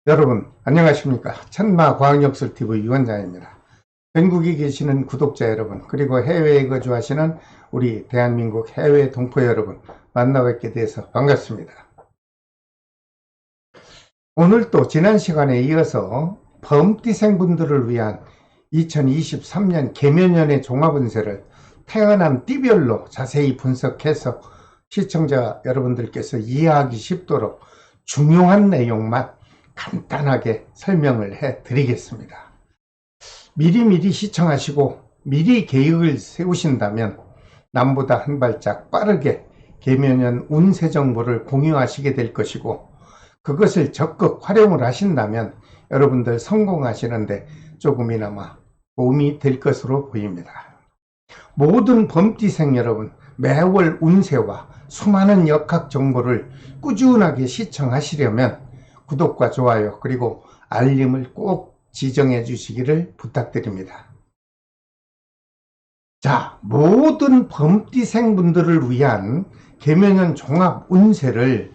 여러분 안녕하십니까. 천마과학역술TV 유원장입니다. 전국에 계시는 구독자 여러분, 그리고 해외에 거주하시는 우리 대한민국 해외 동포 여러분, 만나 뵙게 돼서 반갑습니다. 오늘 또 지난 시간에 이어서 범띠생분들을 위한 2023년 계면연의 종합운세를 태어난 띠별로 자세히 분석해서 시청자 여러분들께서 이해하기 쉽도록 중요한 내용만 간단하게 설명을 해 드리겠습니다. 미리미리 시청하시고 미리 계획을 세우신다면 남보다 한 발짝 빠르게 계면연 운세 정보를 공유하시게 될 것이고, 그것을 적극 활용을 하신다면 여러분들 성공하시는데 조금이나마 도움이 될 것으로 보입니다. 모든 범띠생 여러분, 매월 운세와 수많은 역학 정보를 꾸준하게 시청하시려면 구독과 좋아요 그리고 알림을 꼭 지정해 주시기를 부탁드립니다. 자, 모든 범띠생 분들을 위한 계면연 종합 운세를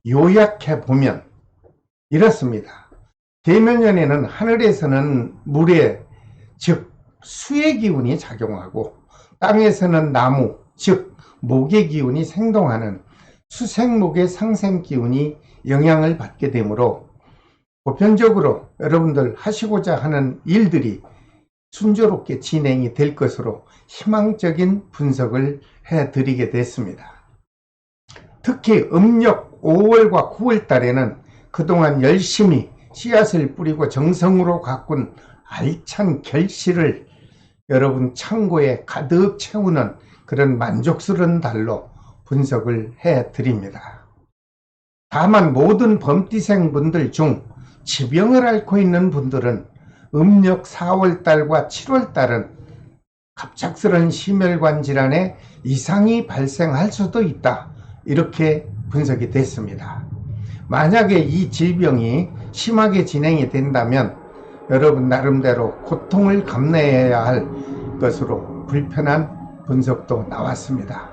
요약해 보면 이렇습니다. 계면연에는 하늘에서는 물의 즉 수의 기운이 작용하고, 땅에서는 나무 즉 목의 기운이 생동하는 수생목의 상생 기운이 영향을 받게 되므로 보편적으로 여러분들 하시고자 하는 일들이 순조롭게 진행이 될 것으로 희망적인 분석을 해드리게 됐습니다. 특히 음력 5월과 9월 달에는 그동안 열심히 씨앗을 뿌리고 정성으로 가꾼 알찬 결실을 여러분 창고에 가득 채우는 그런 만족스러운 달로 분석을 해드립니다. 다만 모든 범띠생 분들 중 지병을 앓고 있는 분들은 음력 4월달과 7월달은 갑작스런 심혈관 질환에 이상이 발생할 수도 있다, 이렇게 분석이 됐습니다. 만약에 이 질병이 심하게 진행이 된다면 여러분 나름대로 고통을 감내해야 할 것으로 불편한 분석도 나왔습니다.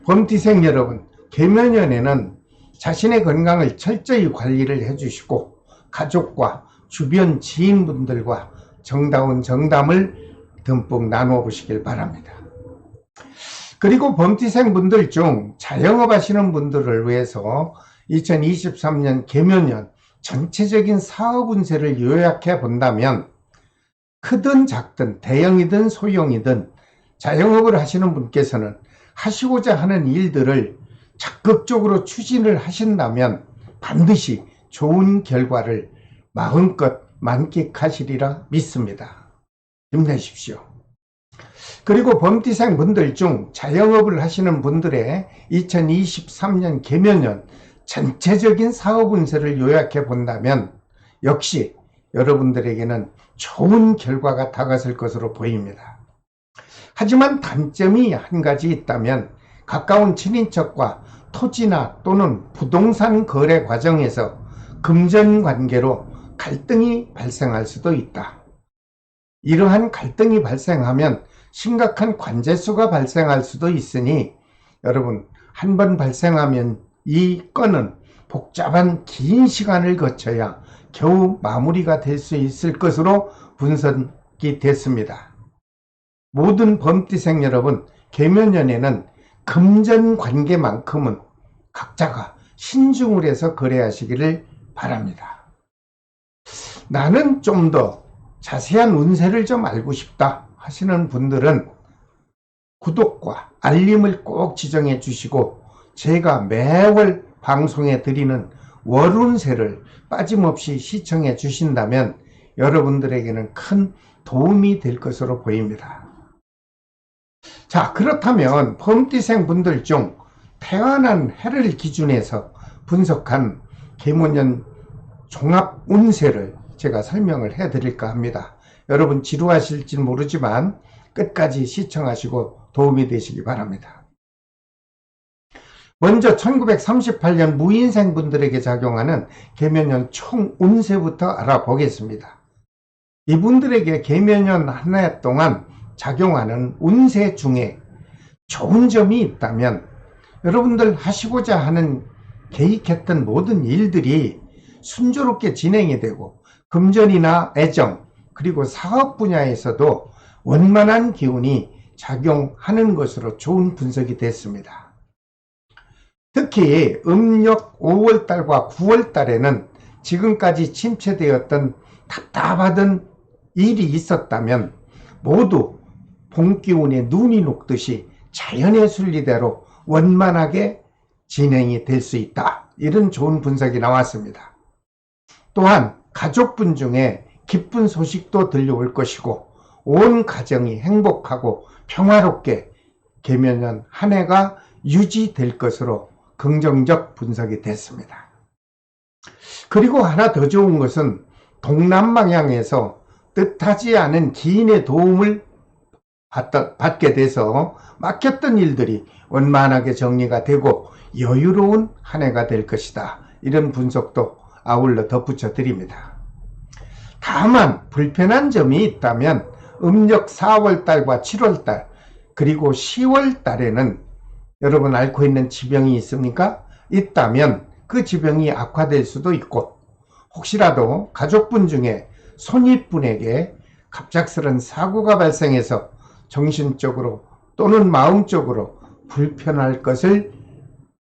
범띠생 여러분, 계면연에는 자신의 건강을 철저히 관리를 해주시고 가족과 주변 지인분들과 정다운 정담을 듬뿍 나누어 보시길 바랍니다. 그리고 범띠생 분들 중 자영업 하시는 분들을 위해서 2023년 계면연 전체적인 사업 운세를 요약해 본다면, 크든 작든 대형이든 소형이든 자영업을 하시는 분께서는 하시고자 하는 일들을 적극적으로 추진을 하신다면 반드시 좋은 결과를 마음껏 만끽하시리라 믿습니다. 힘내십시오. 그리고 범띠생 분들 중 자영업을 하시는 분들의 2023년 계면연 전체적인 사업 운세를 요약해 본다면 역시 여러분들에게는 좋은 결과가 다가설 것으로 보입니다. 하지만 단점이 한 가지 있다면, 가까운 친인척과 토지나 또는 부동산 거래 과정에서 금전 관계로 갈등이 발생할 수도 있다. 이러한 갈등이 발생하면 심각한 관제수가 발생할 수도 있으니 여러분, 한번 발생하면 이 건은 복잡한 긴 시간을 거쳐야 겨우 마무리가 될 수 있을 것으로 분석이 됐습니다. 모든 범띠생 여러분, 계면연에는 금전 관계만큼은 각자가 신중을 해서 거래하시기를 바랍니다. 나는 좀 더 자세한 운세를 좀 알고 싶다 하시는 분들은 구독과 알림을 꼭 지정해 주시고, 제가 매월 방송에 드리는 월운세를 빠짐없이 시청해 주신다면 여러분들에게는 큰 도움이 될 것으로 보입니다. 자, 그렇다면 범띠생 분들 중 태어난 해를 기준해서 분석한 계면연 종합 운세를 제가 설명을 해 드릴까 합니다. 여러분 지루하실지 모르지만 끝까지 시청하시고 도움이 되시기 바랍니다. 먼저 1938년 무인생 분들에게 작용하는 계면연 총 운세부터 알아보겠습니다. 이분들에게 계면연 한 해 동안 작용하는 운세 중에 좋은 점이 있다면, 여러분들 하시고자 하는 계획했던 모든 일들이 순조롭게 진행이 되고 금전이나 애정 그리고 사업 분야에서도 원만한 기운이 작용하는 것으로 좋은 분석이 됐습니다. 특히 음력 5월달과 9월달에는 지금까지 침체되었던 답답하던 일이 있었다면 모두 봄기운에 눈이 녹듯이 자연의 순리대로 원만하게 진행이 될 수 있다. 이런 좋은 분석이 나왔습니다. 또한 가족분 중에 기쁜 소식도 들려올 것이고 온 가정이 행복하고 평화롭게 개묘년 한 해가 유지될 것으로 긍정적 분석이 됐습니다. 그리고 하나 더 좋은 것은 동남방향에서 뜻하지 않은 기인의 도움을 받게 돼서 막혔던 일들이 원만하게 정리가 되고 여유로운 한 해가 될 것이다. 이런 분석도 아울러 덧붙여 드립니다. 다만 불편한 점이 있다면 음력 4월달과 7월달 그리고 10월달에는 여러분 앓고 있는 지병이 있습니까? 있다면 그 지병이 악화될 수도 있고 혹시라도 가족분 중에 손윗분에게 갑작스런 사고가 발생해서 정신적으로 또는 마음적으로 불편할 것을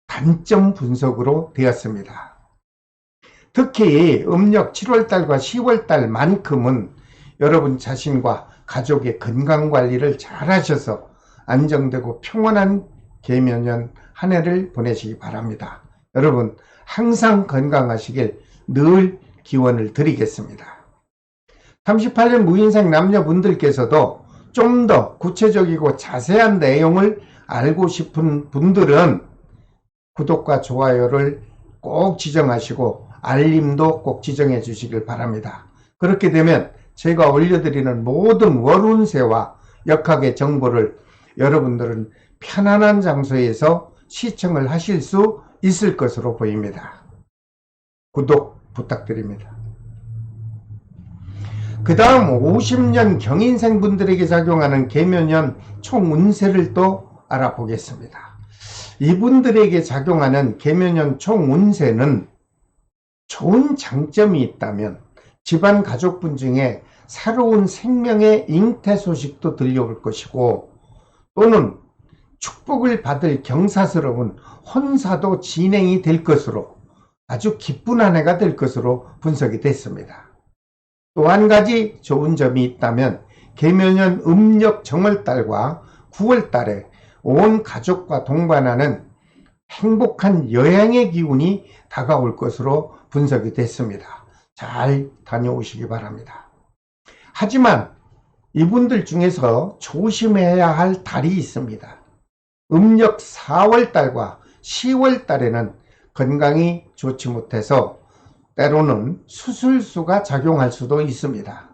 단점 분석으로 되었습니다. 특히 음력 7월달과 10월달만큼은 여러분 자신과 가족의 건강관리를 잘 하셔서 안정되고 평온한 개묘년 한 해를 보내시기 바랍니다. 여러분 항상 건강하시길 늘 기원을 드리겠습니다. 38년 무인생 남녀분들께서도 좀 더 구체적이고 자세한 내용을 알고 싶은 분들은 구독과 좋아요를 꼭 지정하시고 알림도 꼭 지정해 주시길 바랍니다. 그렇게 되면 제가 올려드리는 모든 월운세와 역학의 정보를 여러분들은 편안한 장소에서 시청을 하실 수 있을 것으로 보입니다. 구독 부탁드립니다. 그 다음 50년 경인생분들에게 작용하는 개묘년 총운세를 또 알아보겠습니다. 이분들에게 작용하는 개묘년 총운세는 좋은 장점이 있다면 집안 가족분 중에 새로운 생명의 잉태 소식도 들려올 것이고 또는 축복을 받을 경사스러운 혼사도 진행이 될 것으로 아주 기쁜 한 해가 될 것으로 분석이 됐습니다. 또 한 가지 좋은 점이 있다면 개묘년 음력 정월달과 9월달에 온 가족과 동반하는 행복한 여행의 기운이 다가올 것으로 분석이 됐습니다. 잘 다녀오시기 바랍니다. 하지만 이분들 중에서 조심해야 할 달이 있습니다. 음력 4월달과 10월달에는 건강이 좋지 못해서 때로는 수술수가 작용할 수도 있습니다.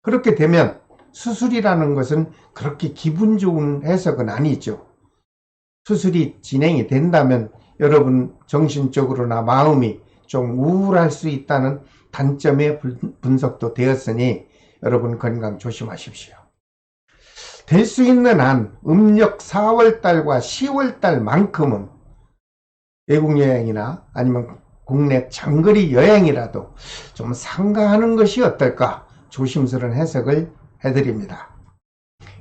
그렇게 되면 수술이라는 것은 그렇게 기분 좋은 해석은 아니죠. 수술이 진행이 된다면 여러분 정신적으로나 마음이 좀 우울할 수 있다는 단점의 분석도 되었으니 여러분 건강 조심하십시오. 될 수 있는 한 음력 4월달과 10월달만큼은 외국여행이나 아니면 국내 장거리 여행이라도 좀 삼가하는 것이 어떨까 조심스러운 해석을 해드립니다.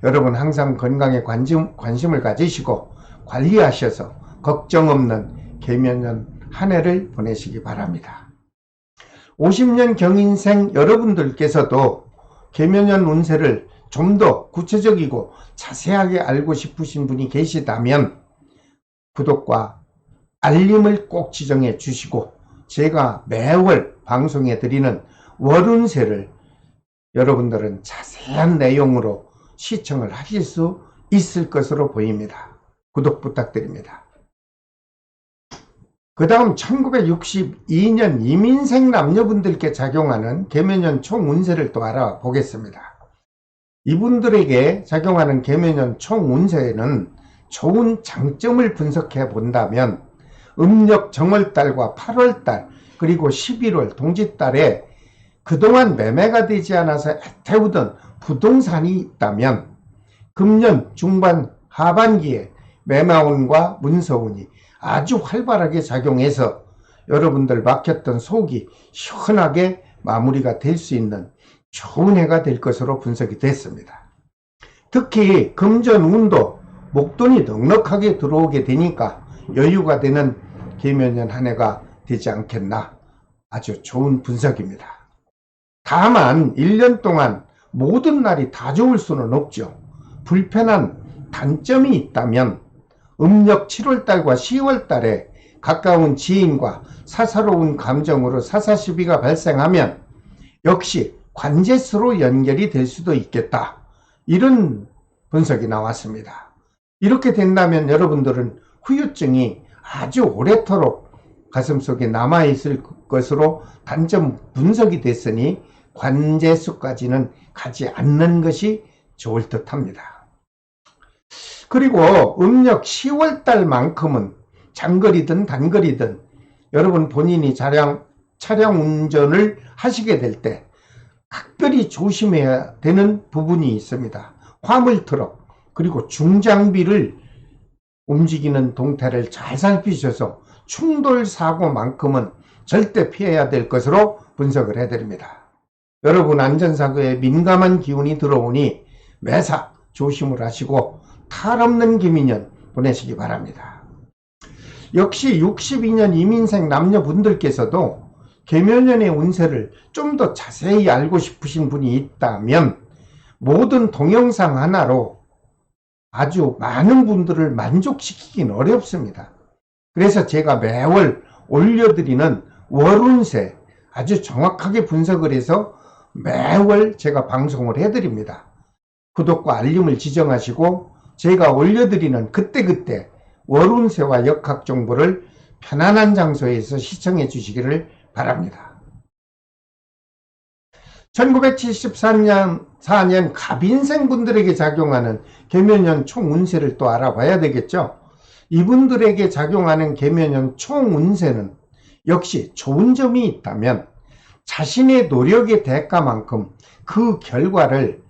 여러분 항상 건강에 관심을 가지시고 관리하셔서 걱정 없는 개묘년 한 해를 보내시기 바랍니다. 50년 경인생 여러분들께서도 개묘년 운세를 좀 더 구체적이고 자세하게 알고 싶으신 분이 계시다면 구독과 알림을 꼭 지정해 주시고 제가 매월 방송해 드리는 월운세를 여러분들은 자세한 내용으로 시청을 하실 수 있을 것으로 보입니다. 구독 부탁드립니다. 그 다음 1962년 이민생 남녀분들께 작용하는 개묘년 총운세를 또 알아보겠습니다. 이분들에게 작용하는 개묘년 총운세에는 좋은 장점을 분석해 본다면 음력 정월달과 8월달 그리고 11월 동짓달에 그동안 매매가 되지 않아서 애태우던 부동산이 있다면 금년 중반 하반기에 매매운과 문서운이 아주 활발하게 작용해서 여러분들 막혔던 속이 시원하게 마무리가 될 수 있는 좋은 해가 될 것으로 분석이 됐습니다. 특히 금전운도 목돈이 넉넉하게 들어오게 되니까 여유가 되는 개묘년 한 해가 되지 않겠나. 아주 좋은 분석입니다. 다만 1년 동안 모든 날이 다 좋을 수는 없죠. 불편한 단점이 있다면 음력 7월달과 10월달에 가까운 지인과 사사로운 감정으로 사사시비가 발생하면 역시 관제수로 연결이 될 수도 있겠다. 이런 분석이 나왔습니다. 이렇게 된다면 여러분들은 후유증이 아주 오래도록 가슴속에 남아있을 것으로 단점 분석이 됐으니 관제수까지는 가지 않는 것이 좋을 듯 합니다. 그리고 음력 10월달만큼은 장거리든 단거리든 여러분 본인이 차량 운전을 하시게 될 때 각별히 조심해야 되는 부분이 있습니다. 화물트럭 그리고 중장비를 움직이는 동태를 잘 살피셔서 충돌사고만큼은 절대 피해야 될 것으로 분석을 해드립니다. 여러분 안전사고에 민감한 기운이 들어오니 매사 조심을 하시고 탈 없는 개미년 보내시기 바랍니다. 역시 62년 이민생 남녀분들께서도 개묘년의 운세를 좀 더 자세히 알고 싶으신 분이 있다면 모든 동영상 하나로 아주 많은 분들을 만족시키긴 어렵습니다. 그래서 제가 매월 올려드리는 월운세 아주 정확하게 분석을 해서 매월 제가 방송을 해드립니다. 구독과 알림을 지정하시고 제가 올려드리는 그때그때 월운세와 역학 정보를 편안한 장소에서 시청해 주시기를 바랍니다. 1974년 갑인생 분들에게 작용하는 개묘년 총운세를 또 알아봐야 되겠죠. 이분들에게 작용하는 개묘년 총운세는 역시 좋은 점이 있다면 자신의 노력의 대가만큼 그 결과를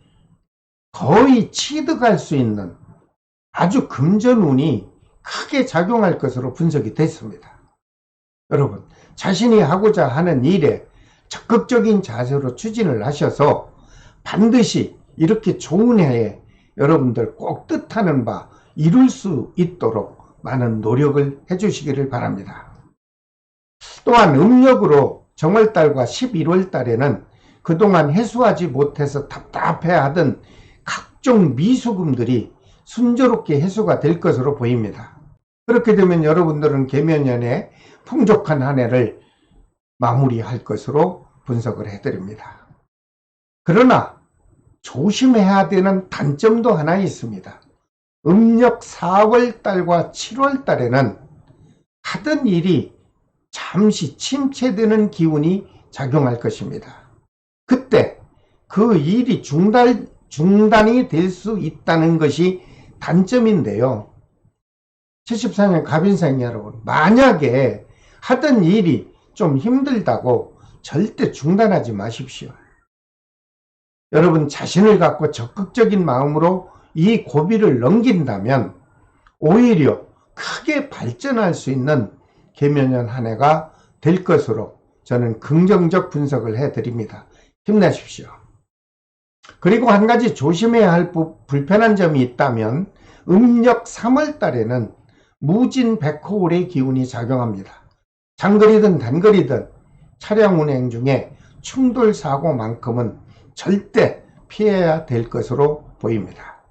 거의 취득할 수 있는 아주 금전운이 크게 작용할 것으로 분석이 됐습니다. 여러분 자신이 하고자 하는 일에 적극적인 자세로 추진을 하셔서 반드시 이렇게 좋은 해에 여러분들 꼭 뜻하는 바 이룰 수 있도록 많은 노력을 해주시기를 바랍니다. 또한 음력으로 정월달과 11월달에는 그동안 해소하지 못해서 답답해하던 각종 미수금들이 순조롭게 해소가 될 것으로 보입니다. 그렇게 되면 여러분들은 개묘년에 풍족한 한 해를 마무리할 것으로 분석을 해드립니다. 그러나 조심해야 되는 단점도 하나 있습니다. 음력 4월달과 7월달에는 하던 일이 잠시 침체되는 기운이 작용할 것입니다. 그때 그 일이 중단이 될 수 있다는 것이 단점인데요. 74년 갑인생 여러분, 만약에 하던 일이 좀 힘들다고 절대 중단하지 마십시오. 여러분 자신을 갖고 적극적인 마음으로 이 고비를 넘긴다면 오히려 크게 발전할 수 있는 개묘년 한 해가 될 것으로 저는 긍정적 분석을 해드립니다. 힘내십시오. 그리고 한 가지 조심해야 할 불편한 점이 있다면 음력 3월 달에는 무진백호울의 기운이 작용합니다. 장거리든 단거리든 차량 운행 중에 충돌사고만큼은 절대 피해야 될 것으로 보입니다.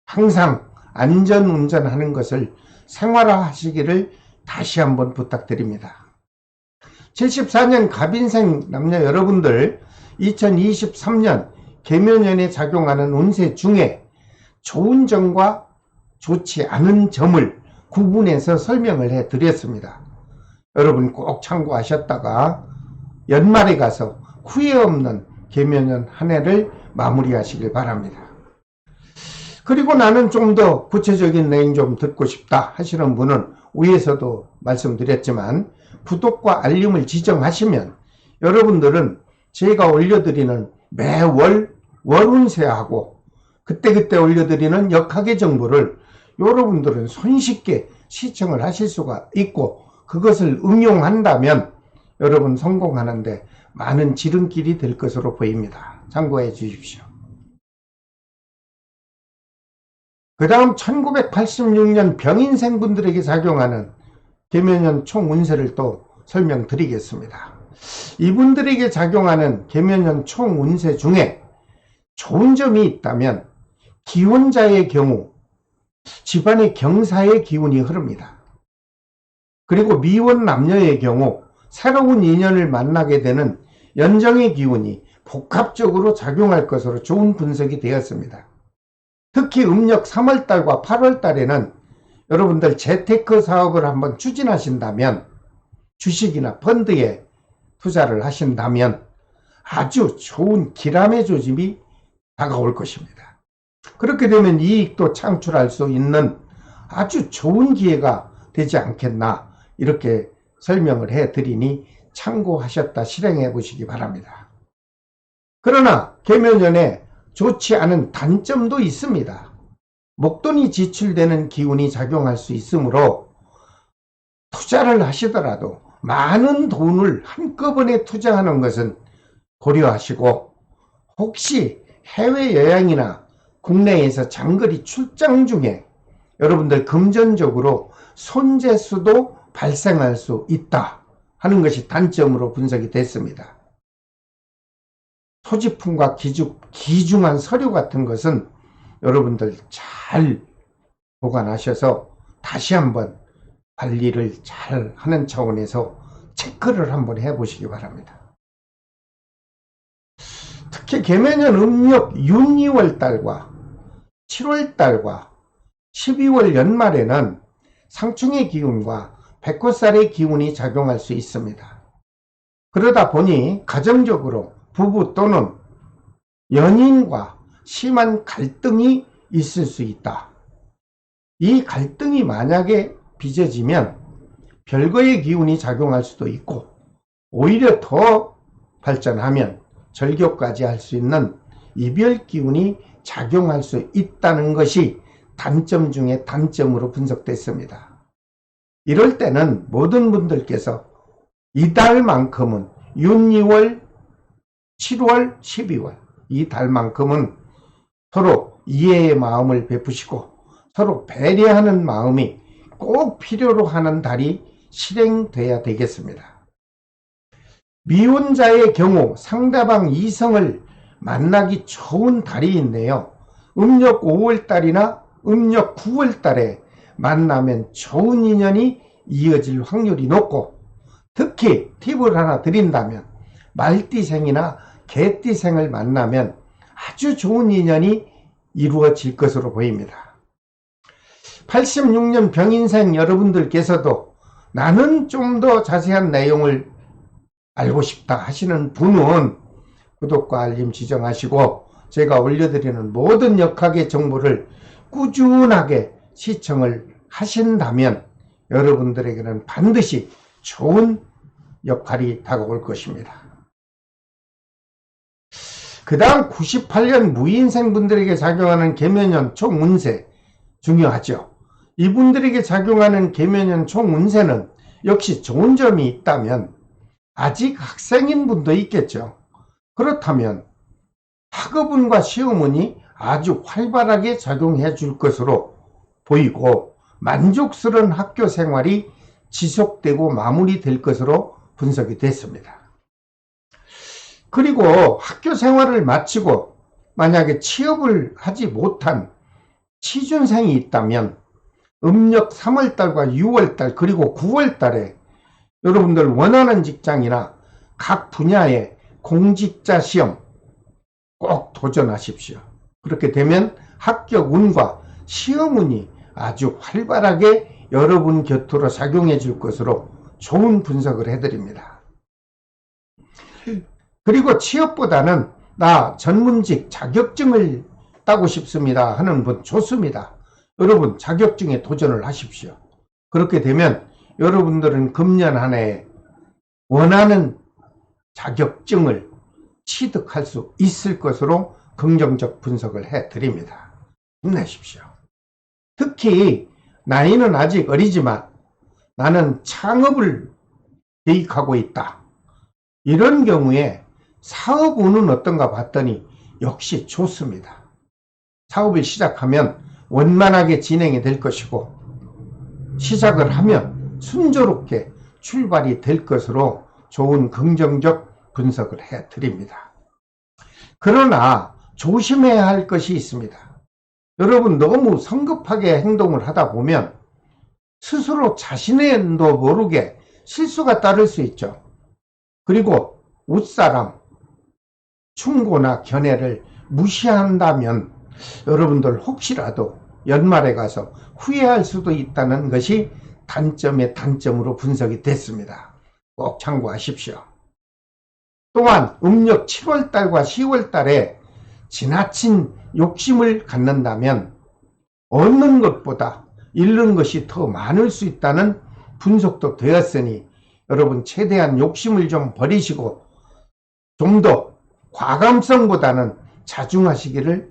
항상 안전운전하는 것을 생활화하시기를 다시 한번 부탁드립니다. 74년 갑인생 남녀 여러분들 2023년 개묘년에 작용하는 운세 중에 좋은 점과 좋지 않은 점을 구분해서 설명을 해드렸습니다. 여러분 꼭 참고하셨다가 연말에 가서 후회 없는 개묘년 한 해를 마무리하시길 바랍니다. 그리고 나는 좀 더 구체적인 내용 좀 듣고 싶다 하시는 분은 위에서도 말씀드렸지만 구독과 알림을 지정하시면 여러분들은 제가 올려드리는 매월 월운세하고 그때그때 올려드리는 역학의 정보를 여러분들은 손쉽게 시청을 하실 수가 있고 그것을 응용한다면 여러분 성공하는데 많은 지름길이 될 것으로 보입니다. 참고해 주십시오. 그 다음 1986년 병인생분들에게 작용하는 계면연 총운세를 또 설명드리겠습니다. 이분들에게 작용하는 계면연 총운세 중에 좋은 점이 있다면 기혼자의 경우 집안의 경사의 기운이 흐릅니다. 그리고 미혼 남녀의 경우 새로운 인연을 만나게 되는 연정의 기운이 복합적으로 작용할 것으로 좋은 분석이 되었습니다. 특히 음력 3월달과 8월달에는 여러분들 재테크 사업을 한번 추진하신다면, 주식이나 펀드에 투자를 하신다면 아주 좋은 기람의 조짐이 다가올 것입니다. 그렇게 되면 이익도 창출할 수 있는 아주 좋은 기회가 되지 않겠나, 이렇게 설명을 해드리니 참고하셨다 실행해 보시기 바랍니다. 그러나 계면연에 좋지 않은 단점도 있습니다. 목돈이 지출되는 기운이 작용할 수 있으므로 투자를 하시더라도 많은 돈을 한꺼번에 투자하는 것은 고려하시고, 혹시 해외여행이나 국내에서 장거리 출장 중에 여러분들 금전적으로 손재수도 발생할 수 있다 하는 것이 단점으로 분석이 됐습니다. 소지품과 귀중한 서류 같은 것은 여러분들 잘 보관하셔서 다시 한번 관리를 잘 하는 차원에서 체크를 한번 해보시기 바랍니다. 특히 계면연 음력 6, 2월달과 7월달과 12월 연말에는 상충의 기운과 백호살의 기운이 작용할 수 있습니다. 그러다 보니 가정적으로 부부 또는 연인과 심한 갈등이 있을 수 있다. 이 갈등이 만약에 빚어지면 별거의 기운이 작용할 수도 있고, 오히려 더 발전하면 절교까지 할 수 있는 이별 기운이 작용할 수 있다는 것이 단점 중에 단점으로 분석됐습니다. 이럴 때는 모든 분들께서 이달만큼은 6, 2월, 7월, 12월 이 달만큼은 서로 이해의 마음을 베푸시고 서로 배려하는 마음이 꼭 필요로 하는 달이 실행돼야 되겠습니다. 미혼자의 경우 상대방 이성을 만나기 좋은 달이 있네요. 음력 5월달이나 음력 9월달에 만나면 좋은 인연이 이어질 확률이 높고, 특히 팁을 하나 드린다면 말띠생이나 개띠생을 만나면 아주 좋은 인연이 이루어질 것으로 보입니다. 86년 병인생 여러분들께서도 나는 좀 더 자세한 내용을 알고 싶다 하시는 분은 구독과 알림 지정하시고, 제가 올려드리는 모든 역학의 정보를 꾸준하게 시청을 하신다면 여러분들에게는 반드시 좋은 역할이 다가올 것입니다. 그 다음 98년 무인생분들에게 작용하는 계면연 총운세 중요하죠. 이분들에게 작용하는 계면연 총운세는 역시 좋은 점이 있다면 아직 학생인 분도 있겠죠. 그렇다면 학업운과 시험운이 아주 활발하게 작용해 줄 것으로 보이고, 만족스러운 학교 생활이 지속되고 마무리될 것으로 분석이 됐습니다. 그리고 학교 생활을 마치고 만약에 취업을 하지 못한 취준생이 있다면 음력 3월달과 6월달 그리고 9월달에 여러분들 원하는 직장이나 각 분야의 공직자 시험 꼭 도전하십시오. 그렇게 되면 합격운과 시험운이 아주 활발하게 여러분 곁으로 작용해 줄 것으로 좋은 분석을 해드립니다. 그리고 취업보다는 나 전문직 자격증을 따고 싶습니다 하는 분 좋습니다. 여러분 자격증에 도전을 하십시오. 그렇게 되면 여러분들은 금년 한 해에 원하는 자격증을 취득할 수 있을 것으로 긍정적 분석을 해드립니다. 힘내십시오. 특히 나이는 아직 어리지만 나는 창업을 계획하고 있다. 이런 경우에 사업 운은 어떤가 봤더니 역시 좋습니다. 사업을 시작하면 원만하게 진행이 될 것이고 시작을 하면 순조롭게 출발이 될 것으로 좋은 긍정적 분석을 해드립니다. 그러나 조심해야 할 것이 있습니다. 여러분, 너무 성급하게 행동을 하다 보면 스스로 자신도 모르게 실수가 따를 수 있죠. 그리고 윗사람 충고나 견해를 무시한다면 여러분들 혹시라도 연말에 가서 후회할 수도 있다는 것이 단점의 단점으로 분석이 됐습니다. 꼭 참고하십시오. 또한 음력 7월달과 10월달에 지나친 욕심을 갖는다면 얻는 것보다 잃는 것이 더 많을 수 있다는 분석도 되었으니 여러분 최대한 욕심을 좀 버리시고 좀 더 과감성보다는 자중하시기를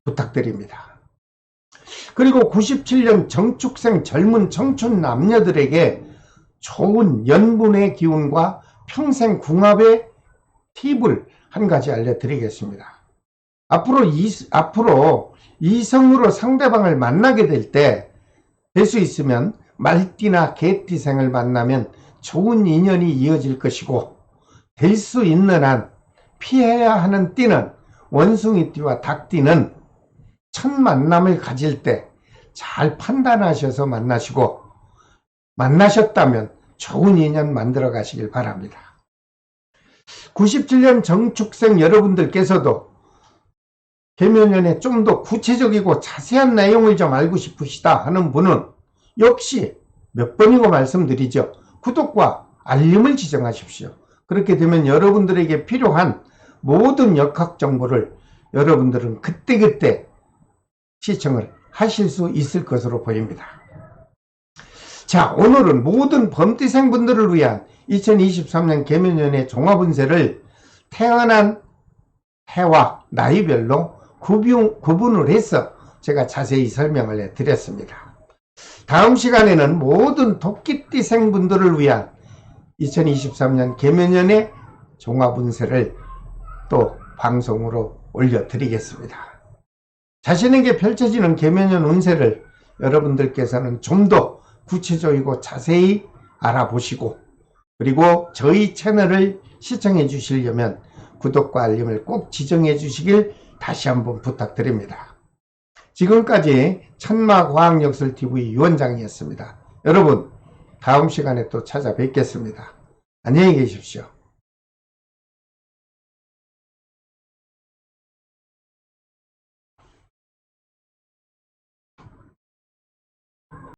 부탁드립니다. 그리고 97년 정축생 젊은 청춘 남녀들에게 좋은 연분의 기운과 평생 궁합의 팁을 한 가지 알려드리겠습니다. 앞으로 이성으로 상대방을 만나게 될 수 있으면 말띠나 개띠생을 만나면 좋은 인연이 이어질 것이고 될 수 있는 한 피해야 하는 띠는 원숭이띠와 닭띠는 첫 만남을 가질 때 잘 판단하셔서 만나시고 만나셨다면 좋은 인연 만들어 가시길 바랍니다. 97년 정축생 여러분들께서도 계면연에 좀 더 구체적이고 자세한 내용을 좀 알고 싶으시다 하는 분은 역시 몇 번이고 말씀드리죠. 구독과 알림을 지정하십시오. 그렇게 되면 여러분들에게 필요한 모든 역학 정보를 여러분들은 그때그때 시청을 하실 수 있을 것으로 보입니다. 자, 오늘은 모든 범띠생분들을 위한 2023년 계면연의 종합운세를 태어난 해와 나이별로 구분을 해서 제가 자세히 설명을 해드렸습니다. 다음 시간에는 모든 토끼띠생분들을 위한 2023년 계면연의 종합운세를 또 방송으로 올려드리겠습니다. 자신에게 펼쳐지는 계면연 운세를 여러분들께서는 좀 더 구체적이고 자세히 알아보시고 그리고 저희 채널을 시청해 주시려면 구독과 알림을 꼭 지정해 주시길 다시 한번 부탁드립니다. 지금까지 천마과학역설TV 유원장이었습니다. 여러분, 다음 시간에 또 찾아뵙겠습니다. 안녕히 계십시오.